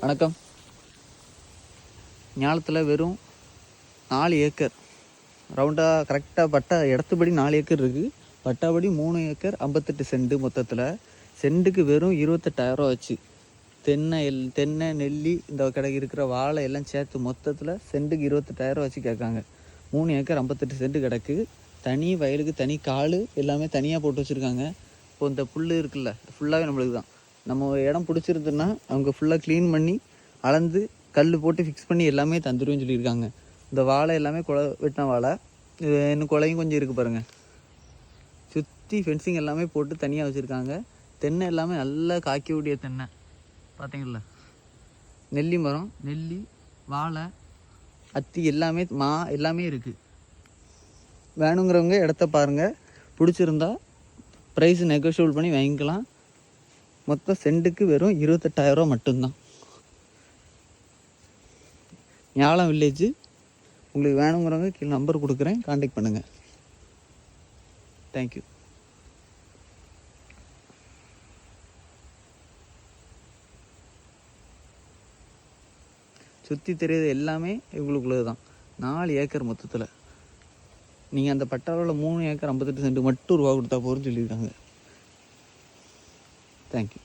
வணக்கம். ஞாலத்தில் வெறும் 4 ஏக்கர் ரவுண்டாக கரெக்டாக பட்டா இடத்துபடி 4 ஏக்கர் இருக்குது. பட்டாபடி 3 ஏக்கர் 58 சென்ட். மொத்தத்தில் சென்ட்டுக்கு வெறும் 28,000 வச்சு தென்னை நெல்லி இந்த கடை இருக்கிற வாழை எல்லாம் சேர்த்து மொத்தத்தில் சென்ட்டுக்கு 28,000 வச்சு கேட்காங்க. 3 ஏக்கர் 58 சென்ட் கிடக்கு. தனி வயலுக்கு தனி கால் எல்லாமே தனியாக போட்டு வச்சுருக்காங்க. இப்போ இந்த புல் இருக்குல்ல ஃபுல்லாகவே நம்மளுக்கு தான். நம்ம இடம் பிடிச்சிருந்துன்னா அவங்க ஃபுல்லாக க்ளீன் பண்ணி அளந்து கல் போட்டு ஃபிக்ஸ் பண்ணி எல்லாமே தந்துடுவேன்னு சொல்லியிருக்காங்க. இந்த வாழை எல்லாமே வெட்டின வாழை, இன்னும் குலையும் கொஞ்சம் இருக்குது பாருங்கள். சுற்றி ஃபென்சிங் எல்லாமே போட்டு தனியாக வச்சுருக்காங்க. தென்னை எல்லாமே நல்லா காய்க்கக்கூடிய தென்னை பார்த்தீங்களா. நெல்லி மரம், நெல்லி, வாழை, அத்தி எல்லாமே எல்லாமே இருக்குது. வேணுங்கிறவங்க இடத்த பாருங்கள். பிடிச்சிருந்தா ப்ரைஸ் நெகோஷியபிள் பண்ணி வாங்கிக்கலாம். மொத்தம் சென்ட்டுக்கு வெறும் 28,000 மட்டும்தான். ஞாலம் வில்லேஜ். உங்களுக்கு வேணுங்கிறவங்க கீழே நம்பர் கொடுக்குறேன், கான்டாக்ட் பண்ணுங்கள். தேங்க்யூ. சுற்றி தெரியுது எல்லாமே இவங்களுக்குள்ளது தான். 4 ஏக்கர் மொத்தத்தில். நீங்கள் அந்த பட்டாவில் 3 ஏக்கர் 58 சென்ட் மட்டும் ரூபா கொடுத்தா போகிறோன்னு சொல்லியிருக்காங்க. தேங்க்யூ.